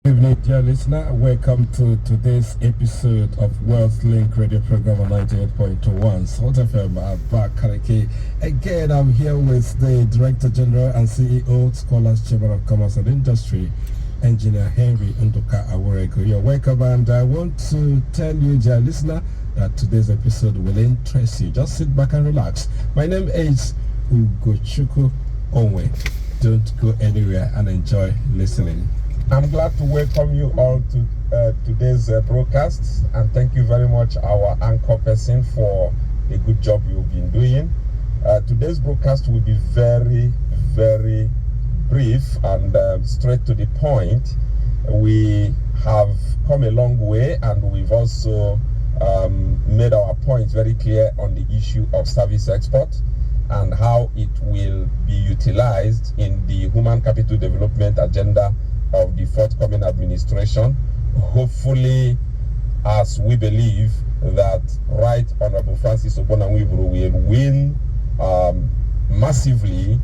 Good evening, dear listener. Welcome to today's episode of Wealthlink Radio Program on 98.1 Salt FM Abakaliki. Again, I'm here with the Director General and CEO, Scholars Chamber of Commerce and Industry, Engineer Henry Nduka Aworego. You're welcome, and I want to tell you, dear listener, that today's episode will interest you. Just sit back and relax. My name is Ugochukwu Onwe. Don't go anywhere and enjoy listening. I'm glad to welcome you all to today's broadcast, and thank you very much, our anchor person, for the good job you've been doing. Today's broadcast will be very, very brief and straight to the point. We have come a long way, and we've also made our points very clear on the issue of service export and how it will be utilized in the human capital development agenda of the forthcoming administration. Hopefully, as we believe that Right Honorable Francis Ogbonnawiburu will win massively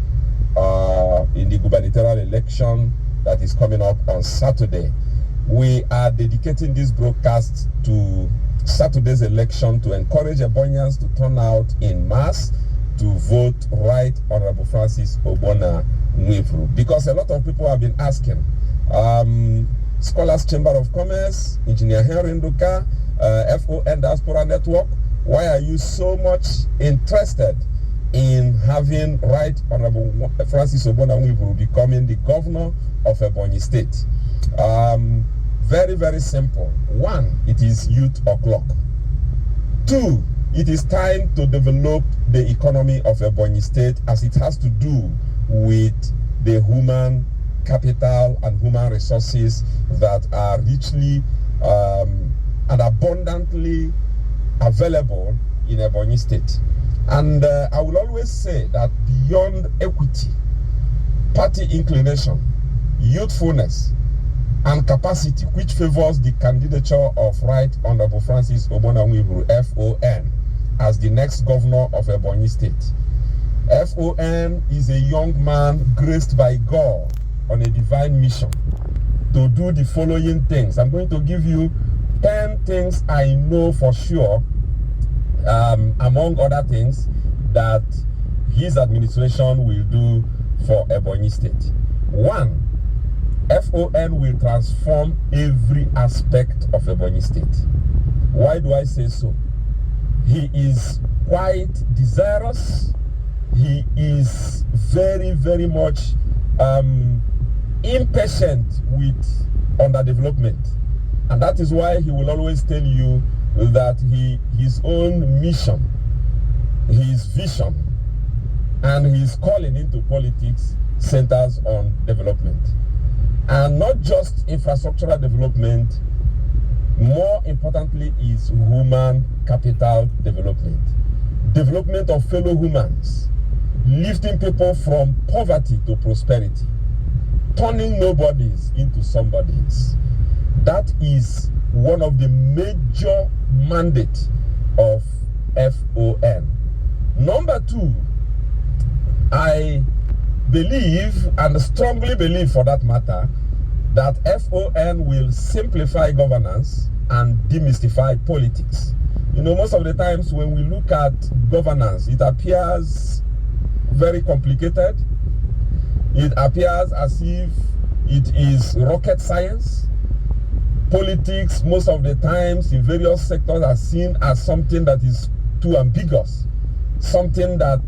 in the gubernatorial election that is coming up on Saturday. We are dedicating this broadcast to Saturday's election to encourage Ebonians to turn out in mass to vote Right Honorable Francis Ogbonnawiburu, because a lot of people have been asking, Scholars Chamber of Commerce, Engineer Henry Nduka, FON Diaspora Network, why are you so much interested in having Right Honorable Francis Ogbonnawiburu becoming the governor of Ebonyi State? Very, very simple. One, it is youth o'clock. Two, it is time to develop the economy of Ebonyi State, as it has to do with the human capital and human resources that are richly and abundantly available in Ebonyi State. And I will always say that beyond equity, party inclination, youthfulness, and capacity, which favors the candidature of Right Honorable Francis Ogbonnawiburu, FON, as the next governor of Ebonyi State. FON is a young man graced by God on a divine mission to do the following things. I'm going to give you 10 things I know for sure, among other things, that his administration will do for Ebonyi State. One, FON will transform every aspect of Ebonyi State. Why do I say so? He is quite desirous. He is very, very much impatient with underdevelopment, and that is why he will always tell you that his own mission, his vision, and his calling into politics centers on development, and not just infrastructural development. More importantly is human capital development of fellow humans, lifting people from poverty to prosperity, turning nobodies into somebodies. That is one of the major mandates of FON. Number two, I believe, and strongly believe for that matter, that FON will simplify governance and demystify politics. You know, most of the times when we look at governance, it appears very complicated. It appears as if it is rocket science. Politics, most of the times, in various sectors, are seen as something that is too ambiguous, something that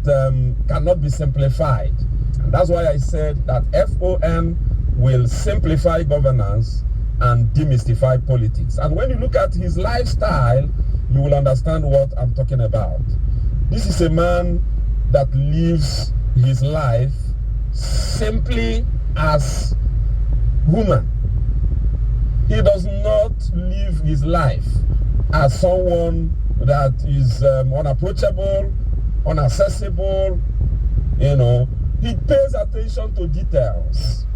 cannot be simplified. And that's why I said that FON will simplify governance and demystify politics. And when you look at his lifestyle, you will understand what I'm talking about. This is a man that lives his life simply as human. He does not live his life as someone that is unapproachable, unaccessible. You know, he pays attention to details.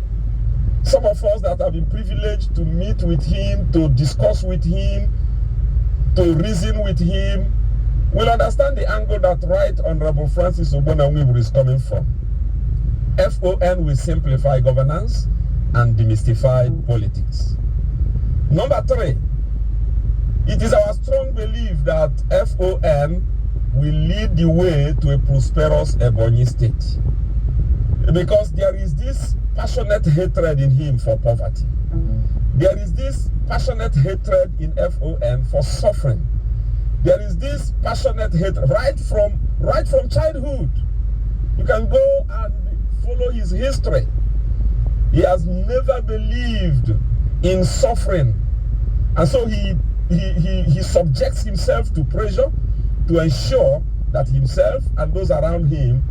Some of us that have been privileged to meet with him, to discuss with him, to reason with him, will understand the angle that Right Honorable Francis Ogbonnawiburu is coming from. FON will simplify governance and demystify politics. Number 3, it is our strong belief that FON will lead the way to a prosperous Ebonyi state, because there is this passionate hatred in him for poverty. There is this passionate hatred in FON for suffering. There is this passionate hatred right from childhood. You can go and follow his history. He has never believed in suffering, and so he subjects himself to pressure to ensure that himself and those around him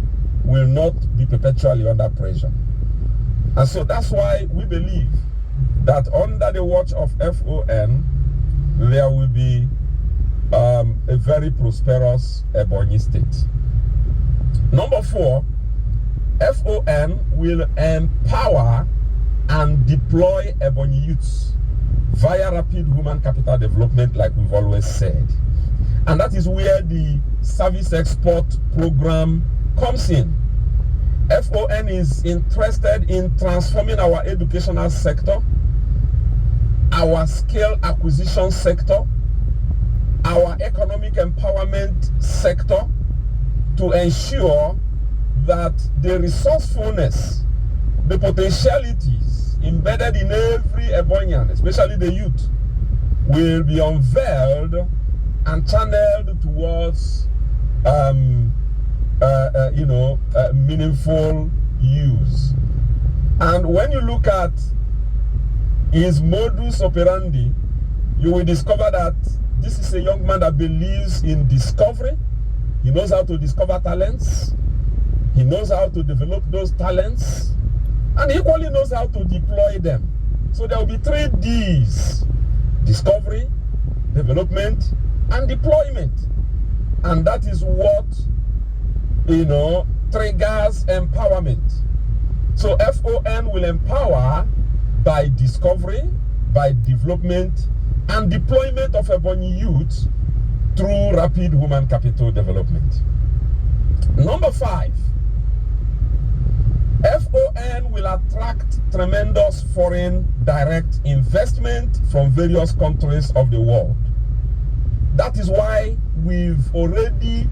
will not be perpetually under pressure. And so that's why we believe that under the watch of FON, there will be a very prosperous Ebonyi state. Number 4, FON will empower and deploy Ebonyi youths via rapid human capital development, like we've always said. And that is where the service export program comes in. FON is interested in transforming our educational sector, our skill acquisition sector, our economic empowerment sector, to ensure that the resourcefulness, the potentialities embedded in every Ebonyian, especially the youth, will be unveiled and channeled towards meaningful use. And when you look at his modus operandi, you will discover that this is a young man that believes in discovery. He knows how to discover talents. He knows how to develop those talents, and he equally knows how to deploy them. So there will be 3 Ds: discovery, development, and deployment. And that is what, triggers empowerment. So FON will empower by discovery, by development, and deployment of Ebonyi youth through rapid human capital development. Number 5, FON will attract tremendous foreign direct investment from various countries of the world. That is why we've already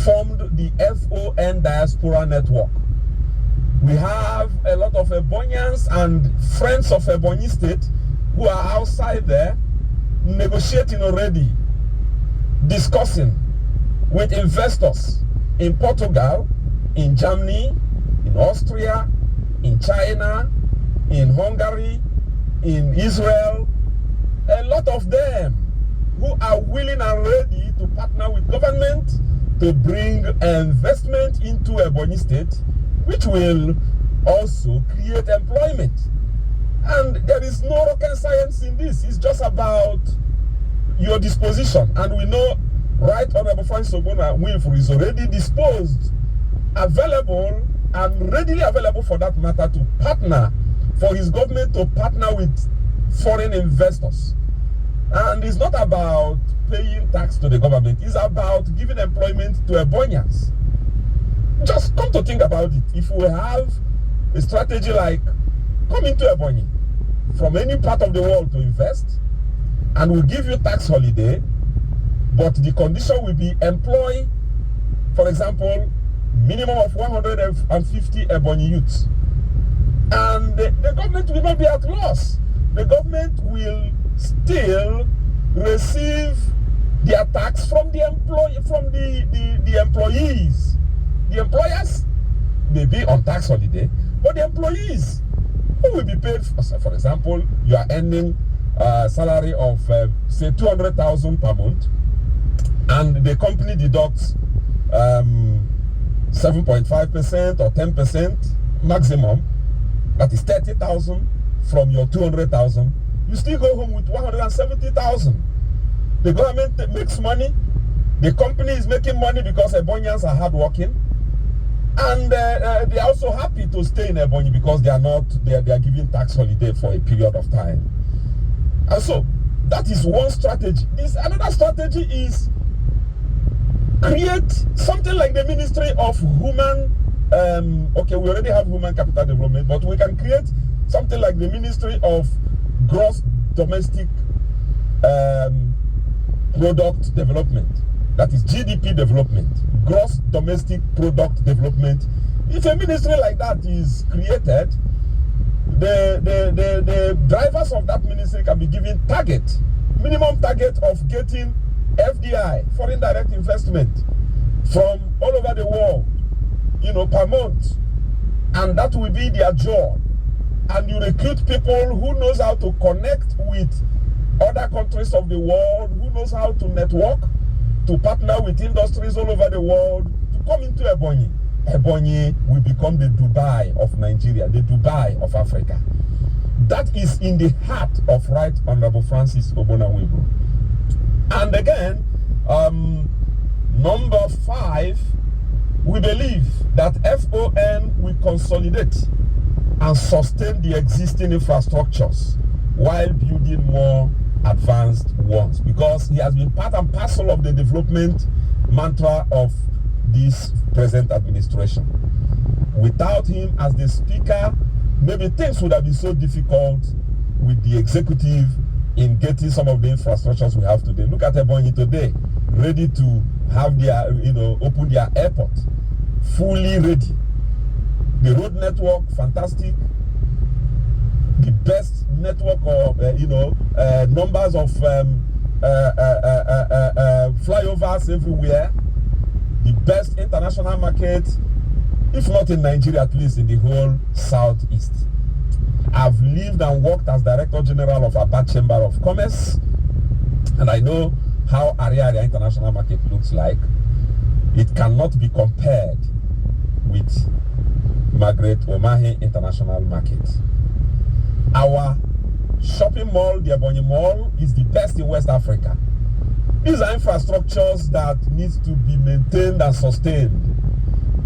formed the FON Diaspora Network. We have a lot of Ebonians and friends of Ebonyi State who are outside there negotiating already, discussing with investors in Portugal, in Germany, in Austria, in China, in Hungary, in Israel. A lot of them who are willing and ready to partner with government to bring investment into Ebonyi State, which will also create employment. And there is no rocket science in this. It's just about your disposition. And we know Right Honorable Francis Ogbonna Wilfred is already disposed, available, and readily available for that matter to partner, for his government to partner with foreign investors. And it's not about paying tax to the government. It's about giving employment to Ebonians. Just come to think about it. If we have a strategy like come into Ebonyi from any part of the world to invest, and we'll give you tax holiday, but the condition will be employ, for example, minimum of 150 Ebonyi youths. And the government will not be at loss. The government will still receive their tax from the employees. The employers may be on tax holiday, but the employees who will be paid, for example, you are earning a salary of say 200,000 per month, and the company deducts 7.5% or 10% maximum, that is 30,000 from your 200,000. You still go home with 170,000. The government makes money. The company is making money because Ebonians are hardworking, and they are also happy to stay in Ebonyi because they are giving tax holiday for a period of time. And so that is one strategy. Another strategy is create something like the Ministry of Human. Okay, we already have Human Capital Development, but we can create something like the Ministry of Gross domestic product development. That is GDP development, gross domestic product development. If a ministry like that is created, the drivers of that ministry can be given minimum target of getting FDI, foreign direct investment, from all over the world, per month. And that will be their job. And you recruit people who knows how to connect with other countries of the world, who knows how to network, to partner with industries all over the world, to come into Ebonyi. Ebonyi will become the Dubai of Nigeria, the Dubai of Africa. That is in the heart of Right Honorable Francis Ogbonnawiburu. And again, number 5, we believe that FON will consolidate and sustain the existing infrastructures while building more advanced ones, because he has been part and parcel of the development mantra of this present administration. Without him as the speaker, maybe things would have been so difficult with the executive in getting some of the infrastructures we have today. Look at Ebonyi today, ready to have their, open their airport, fully ready. The road network, fantastic. The best network of, numbers of flyovers everywhere. The best international market, if not in Nigeria, at least in the whole Southeast. I've lived and worked as Director General of Aba Chamber of Commerce, and I know how Area International Market looks like. It cannot be compared with Margaret Omahe International Market. Our shopping mall, the Ebonyi Mall, is the best in West Africa. These are infrastructures that need to be maintained and sustained.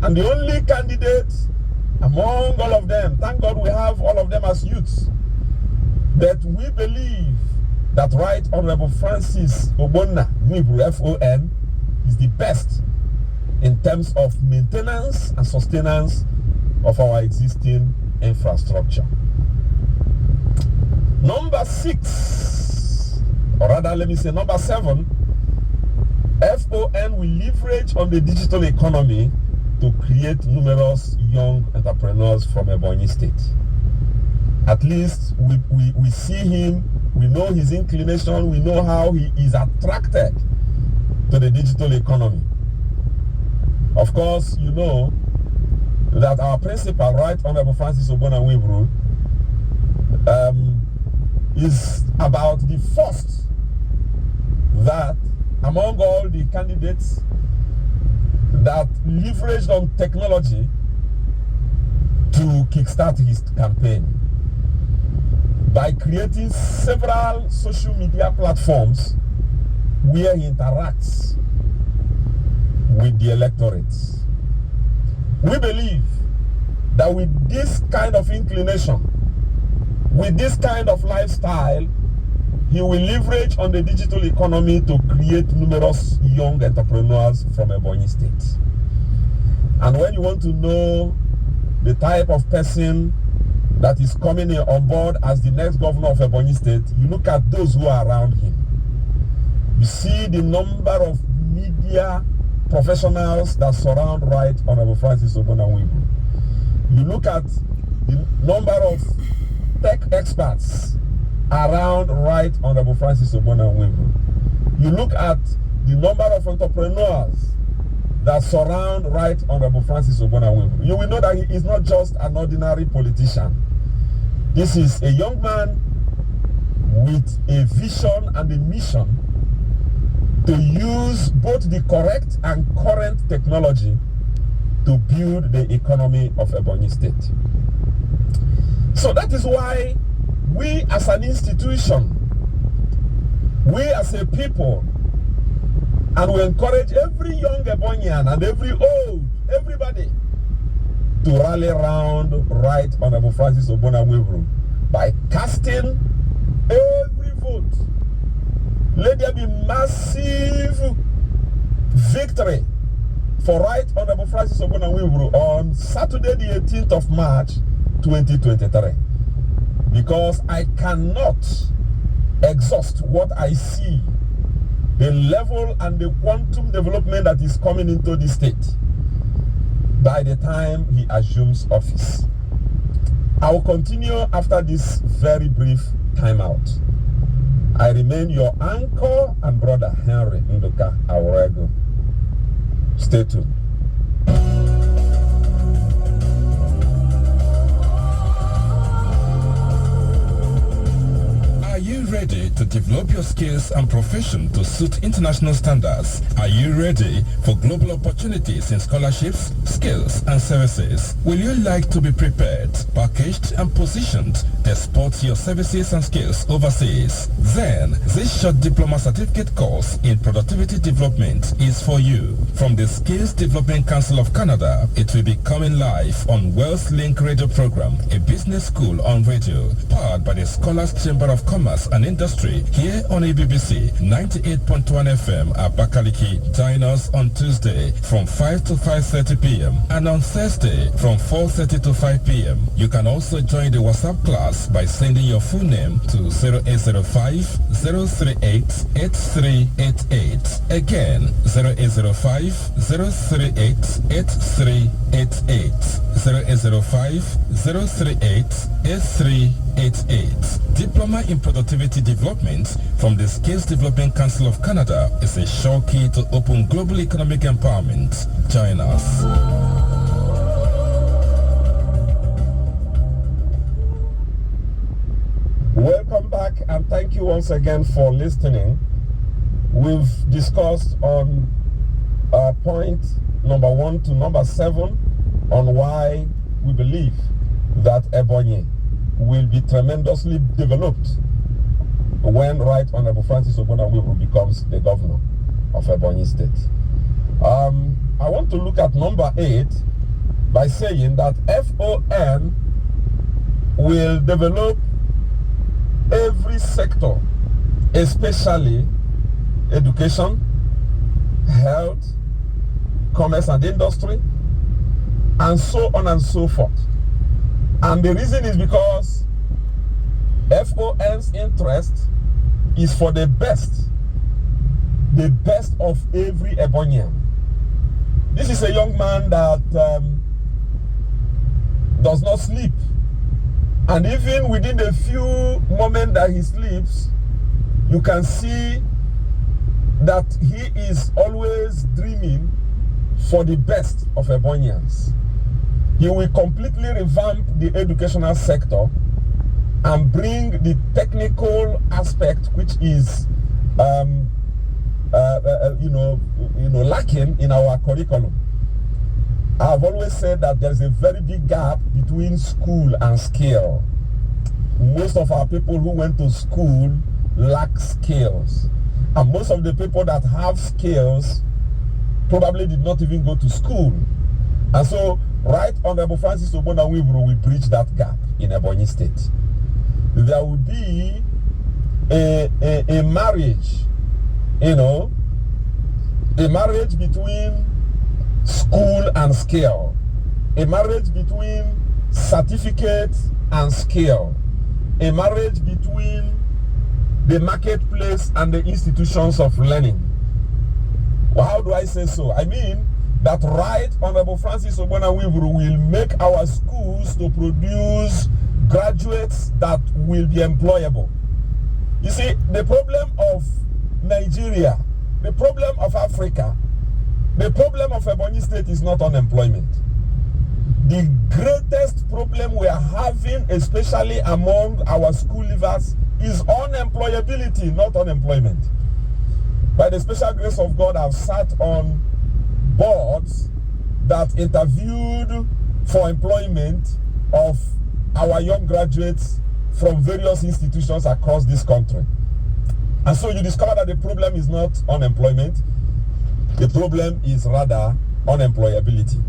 And the only candidate among all of them, thank God we have all of them as youths, that we believe that Right Honorable Francis Ogbonnawiburu, FON, is the best in terms of maintenance and sustenance of our existing infrastructure. Number 6, or rather let me say number 7, FON will leverage on the digital economy to create numerous young entrepreneurs from Ebonyi State. At least we see him, we know his inclination, we know how he is attracted to the digital economy. Of course, you know that our principal, Right Honorable Francis Ogbonnawiburu, is about the first that among all the candidates that leveraged on technology to kickstart his campaign by creating several social media platforms where he interacts with the electorate. We believe that with this kind of inclination, with this kind of lifestyle, he will leverage on the digital economy to create numerous young entrepreneurs from Ebonyi State. And when you want to know the type of person that is coming on board as the next governor of Ebonyi State, you look at those who are around him. You see the number of media professionals that surround Right Honorable Francis Ogbonnawiburu. You look at the number of tech experts around Right Honorable Francis Ogbonnawiburu. You look at the number of entrepreneurs that surround Right Honorable Francis Ogbonnawiburu. You will know that he is not just an ordinary politician. This is a young man with a vision and a mission to use both the correct and current technology to build the economy of Ebonyi State. So that is why we as an institution, we as a people, and we encourage every young Ebonyian and everybody to rally around Right Honorable Francis Ogbonnawiburu by casting every vote. Let there be massive victory for Right Honorable Francis Ogbonnawiburu on Saturday the 18th of March 2023. Because I cannot exhaust what I see, the level and the quantum development that is coming into the state by the time he assumes office. I will continue after this very brief timeout. I remain your anchor and brother Henry Nduka Aurego. Stay tuned. Are you ready to develop your skills and profession to suit international standards? Are you ready for global opportunities in scholarships, skills, and services? Will you like to be prepared, packaged, and positioned to export your services and skills overseas? Then, this short diploma certificate course in productivity development is for you. From the Skills Development Council of Canada, it will be coming live on Wealthlink Radio Program, a business school on radio, powered by the Scholars Chamber of Commerce and Industry here on ABBC 98.1 FM at Bakaliki. Join us on Tuesday from 5 to 5:30 p.m. and on Thursday from 4:30 to 5 p.m. You can also join the WhatsApp class by sending your full name to 0805 038 8388. Again, 0805 038 8388. 0805 038 8388. Diploma in Productivity Development from the Skills Development Council of Canada is a sure key to open global economic empowerment. Join us. Welcome back, and thank you once again for listening. We've discussed on point number 1 to number 7 on why we believe that Ebonyi will be tremendously developed when Right Honorable Francis Ogbonnawiru becomes the governor of Ebonyi State. I want to look at number 8 by saying that FON will develop every sector, especially education, health, commerce and industry, and so on and so forth. And the reason is because FON's interest is for the best of every Ebonian. This is a young man that does not sleep. And even within the few moments that he sleeps, you can see that he is always dreaming for the best of Ebonians. He will completely revamp the educational sector and bring the technical aspect, which is lacking in our curriculum. I've always said that there's a very big gap between school and skill. Most of our people who went to school lack skills, and most of the people that have skills probably did not even go to school. And so Right Honorable Francis Ogbonnawiru will bridge that gap in Ebonyi State. There will be a marriage, a marriage between school and skill, a marriage between certificate and skill, a marriage between the marketplace and the institutions of learning. Well, how do I say so? I mean that Right Honorable Francis Ogbonnawiru will make our schools to produce graduates that will be employable. You see, the problem of Nigeria, the problem of Africa, the problem of Ebonyi State is not unemployment. The greatest problem we are having, especially among our school leavers, is unemployability, not unemployment. By the special grace of God, I've sat on boards that interviewed for employment of our young graduates from various institutions across this country. And so you discover that the problem is not unemployment, the problem is rather unemployability.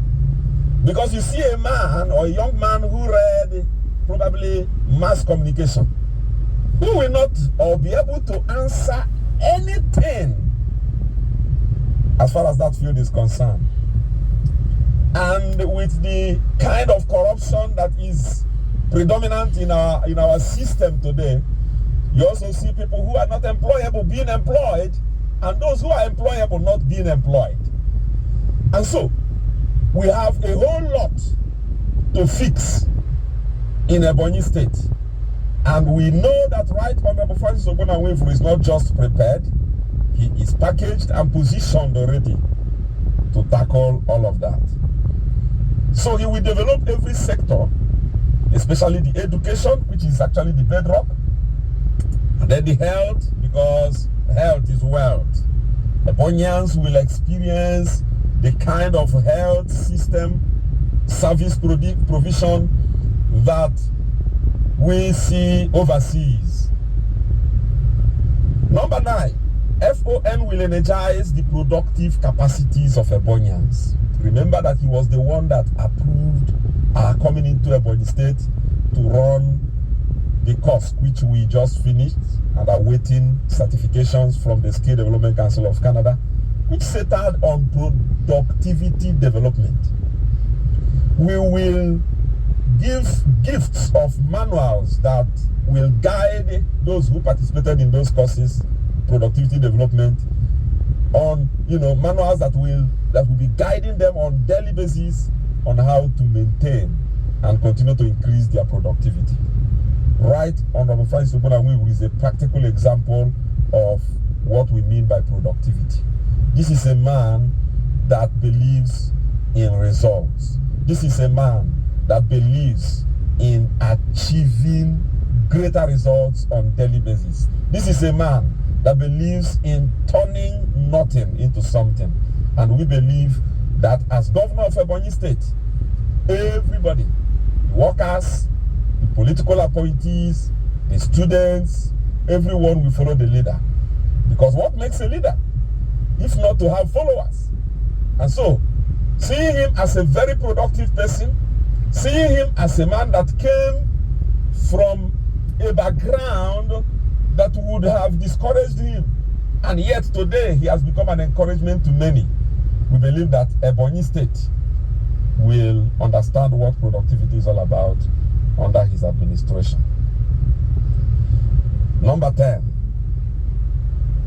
Because you see a man or a young man who read probably mass communication, who will not or be able to answer anything as far as that field is concerned. And with the kind of corruption that is predominant in our system today, You also see people who are not employable being employed, and those who are employable not being employed. And so, we have a whole lot to fix in Ebonyi State. And we know that Right Honorable Francis Ogbonnawefuru is not just prepared, he is packaged and positioned already to tackle all of that. So he will develop every sector, especially the education, which is actually the bedrock, and then the health, because health is wealth. Ebonians will experience the kind of health system, service provision that we see overseas. Number 9, FON will energize the productive capacities of Ebonians. Remember that he was the one that approved our coming into Ebonyi State to run the course which we just finished and are waiting certifications from the Skill Development Council of Canada, which centered on productivity development. We will give gifts of manuals that will guide those who participated in those courses, productivity development, on manuals that will be guiding them on daily basis on how to maintain and continue to increase their productivity. Right Honorable Francis Ogbonnawefuru is a practical example of what we mean by productivity. This is a man that believes in results. This is a man that believes in achieving greater results on daily basis. This is a man that believes in turning nothing into something. And we believe that as governor of Ebonyi State, everybody, the workers, the political appointees, the students, everyone will follow the leader. Because what makes a leader? If not to have followers. And so, seeing him as a very productive person, seeing him as a man that came from a background that would have discouraged him, and yet today he has become an encouragement to many, we believe that Ebonyi State will understand what productivity is all about under his administration. Number 10,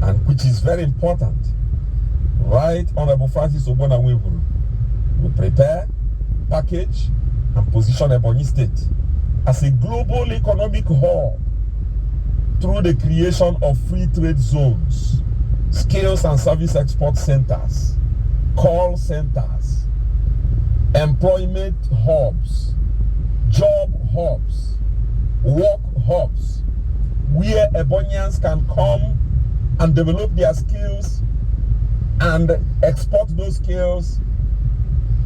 and which is very important, Right Honorable Francis Ogbonnawefuru will prepare, package, and position Ebonyi State as a global economic hub through the creation of free trade zones, skills and service export centers, call centers, employment hubs, job hubs, work hubs, where Ebonians can come and develop their skills and export those skills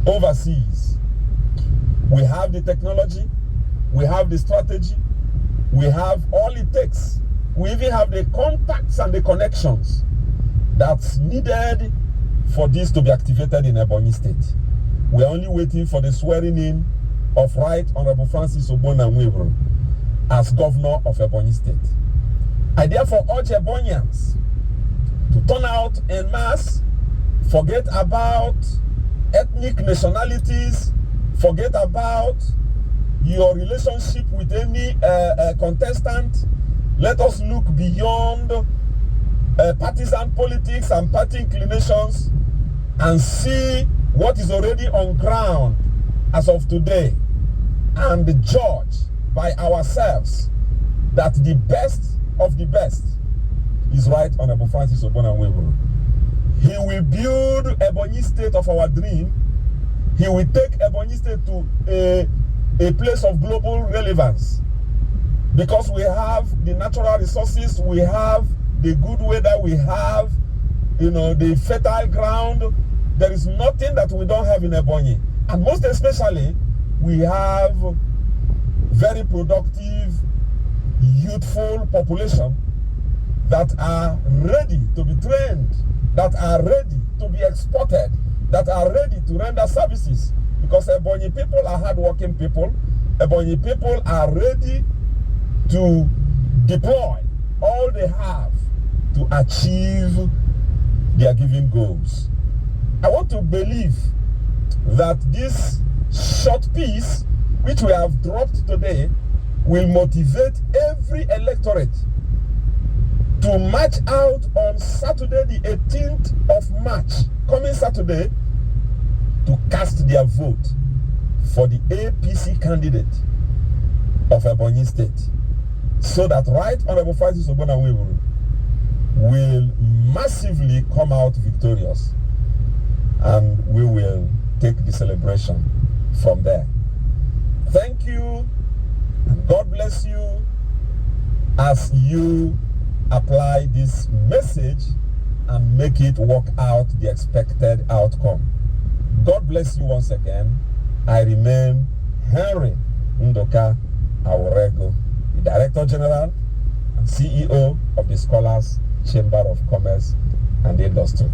overseas. We have the technology, we have the strategy, we have all it takes. We even have the contacts and the connections that's needed for this to be activated in Ebonyi State. We're only waiting for the swearing in of Right Honorable Francis Ogbonnawefuru as governor of Ebonyi State. I therefore urge Ebonians to turn out en masse, forget about ethnic nationalities, forget about your relationship with any contestant. Let us look beyond partisan politics and party inclinations and see what is already on ground as of today, and judge by ourselves that the best of the best is Right Honorable Francis Ogbonnawefuru. He will build Ebonyi State of our dream. He will take Ebonyi State to a place of global relevance, because we have the natural resources, we have the good weather, we have the fertile ground. There is nothing that we don't have in Ebonyi, and most especially we have very productive, youthful population that are ready to be trained, that are ready to be exported, that are ready to render services. Because Ebonyi people are hardworking people. Ebonyi people are ready to deploy all they have to achieve their given goals. I want to believe that this short piece, which we have dropped today, will motivate every electorate to march out on Saturday, the 18th of March, coming Saturday, to cast their vote for the APC candidate of Ebonyi State, so that Right Honorable Francis Ogbonnaweburu will massively come out victorious, and we will take the celebration from there. Thank you, and God bless you as you apply this message and make it work out the expected outcome. God bless you once again. I remain Henry Ndoka Aworego, the Director General and CEO of the Scholars Chamber of Commerce and Industry.